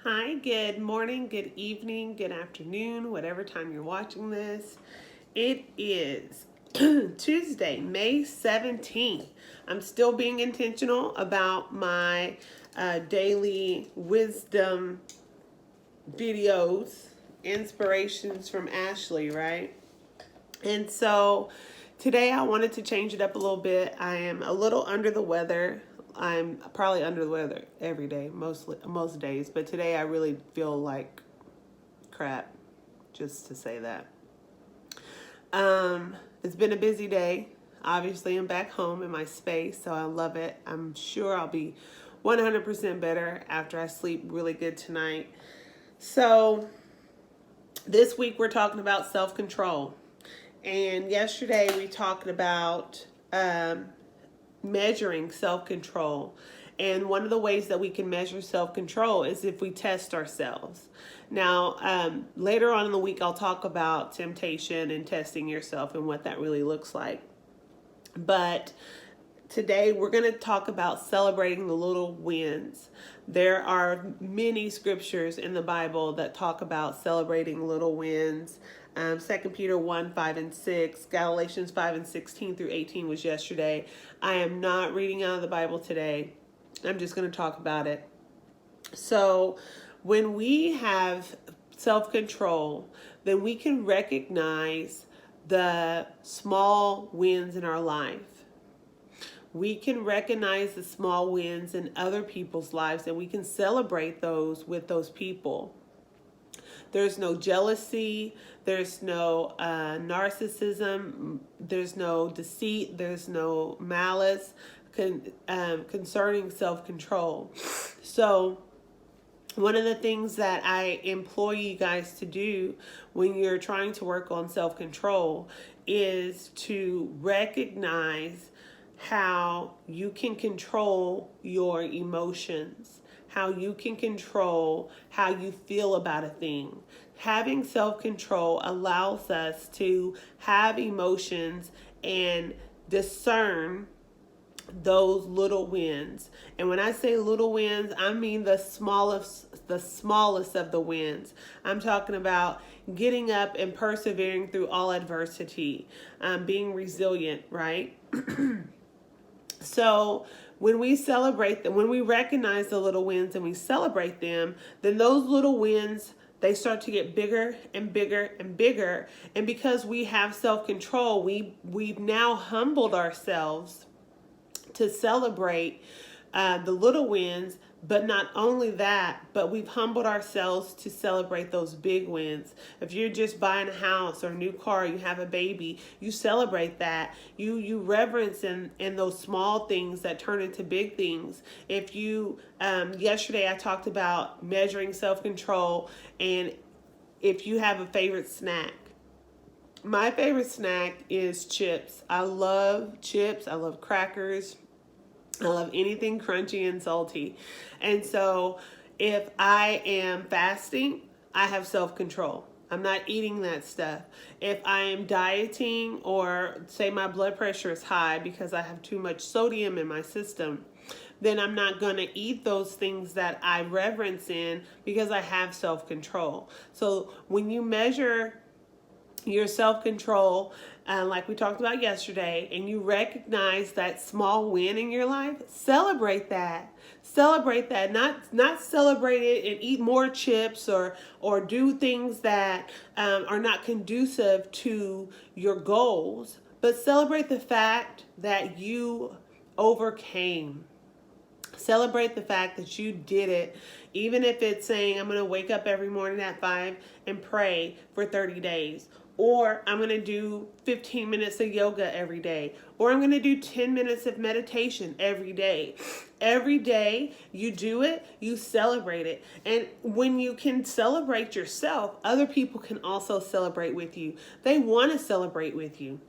Hi, good morning, good evening, good afternoon, whatever time you're watching this. It is Tuesday, May 17th. I'm still being intentional about my daily wisdom videos, inspirations from Ashley, right? And so today I wanted to change it up a little bit. I am a little under the weather. I'm probably under the weather every day, most days, but today I really feel like crap, just to say that. It's been a busy day. Obviously, I'm back home in my space, so I love it. I'm sure I'll be 100% better after I sleep really good tonight. So, this week we're talking about self-control. And yesterday we talked about measuring self-control. And one of the ways that we can measure self-control is if we test ourselves. Now, later on in the week, I'll talk about temptation and testing yourself and what that really looks like. But today we're going to talk about celebrating the little wins. There are many scriptures in the Bible that talk about celebrating little wins. 2 Peter 1, 5, and 6, Galatians 5 and 16 through 18 was yesterday. I am not reading out of the Bible today. I'm just going to talk about it. So when we have self-control, then we can recognize the small wins in our life. We can recognize the small wins in other people's lives, and we can celebrate those with those people. There's no jealousy, there's no narcissism, there's no deceit, there's no malice concerning self-control. So one of the things that I employ you guys to do when you're trying to work on self-control is to recognize how you can control your emotions, how you can control how you feel about a thing. Having self-control allows us to have emotions and discern those little wins. And when I say little wins, I mean the smallest of the wins. I'm talking about getting up and persevering through all adversity, being resilient, right? So when we celebrate them, when we recognize the little wins and we celebrate them, then those little wins, they start to get bigger and bigger and bigger. And because we have self-control, we've now humbled ourselves to celebrate the little wins. But not only that, but we've humbled ourselves to celebrate those big wins. If you're just buying a house or a new car, you have a baby, you celebrate that. You reverence in those small things that turn into big things. If you, yesterday I talked about measuring self-control, and if you have a favorite snack. My favorite snack is chips. I love chips. I love crackers. I love anything crunchy and salty. And so if I am fasting, I have self-control. I'm not eating that stuff. If I am dieting, or say my blood pressure is high because I have too much sodium in my system, then I'm not going to eat those things that I reverence in because I have self-control. So when you measure your self-control, like we talked about yesterday, and you recognize that small win in your life, celebrate that. Celebrate that. Not celebrate it and eat more chips or do things that are not conducive to your goals, but celebrate the fact that you overcame. Celebrate the fact that you did it, even if it's saying, I'm going to wake up every morning at 5 and pray for 30 days. Or I'm going to do 15 minutes of yoga every day. Or I'm going to do 10 minutes of meditation every day. Every day you do it, you celebrate it. And when you can celebrate yourself, other people can also celebrate with you. They want to celebrate with you.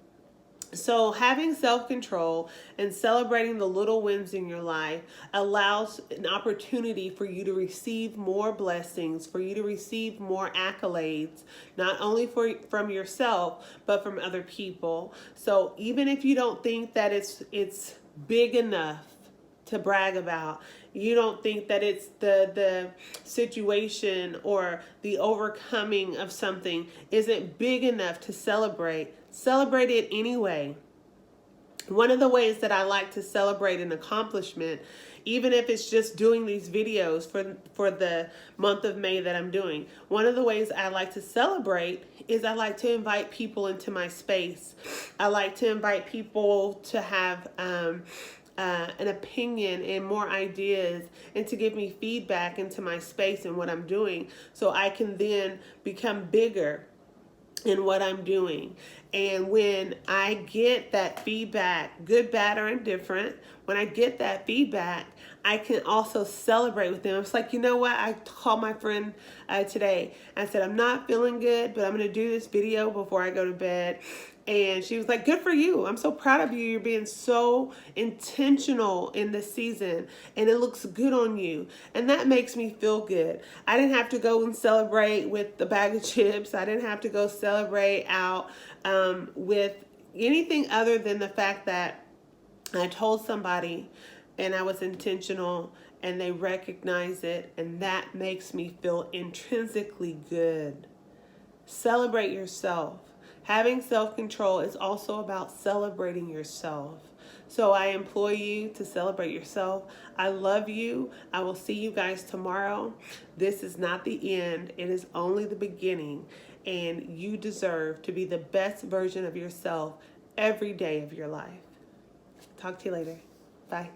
So having self-control and celebrating the little wins in your life allows an opportunity for you to receive more blessings, for you to receive more accolades, not only from yourself, but from other people. So even if you don't think that it's big enough, to brag about. You don't think that it's the situation or the overcoming of something isn't big enough to celebrate. Celebrate it anyway. One of the ways that I like to celebrate an accomplishment, even if it's just doing these videos for the month of May that I'm doing, one of the ways I like to celebrate is I like to invite people into my space. I like to invite people to have an opinion and more ideas and to give me feedback into my space and what I'm doing, so I can then become bigger in what I'm doing. And when I get that feedback, good, bad, or indifferent, when I get that feedback, I can also celebrate with them. It's like, you know what? I called my friend today. I said, I'm not feeling good, but I'm going to do this video before I go to bed. And she was like, good for you. I'm so proud of you. You're being so intentional in this season, and it looks good on you. And that makes me feel good. I didn't have to go and celebrate with the bag of chips. I didn't have to go celebrate out with anything other than the fact that I told somebody and I was intentional and they recognize it, and that makes me feel intrinsically good. Celebrate yourself. Having self-control is also about celebrating yourself. So I implore you to celebrate yourself. I love you. I will see you guys tomorrow. This is not the end. It is only the beginning. And you deserve to be the best version of yourself every day of your life. Talk to you later. Bye.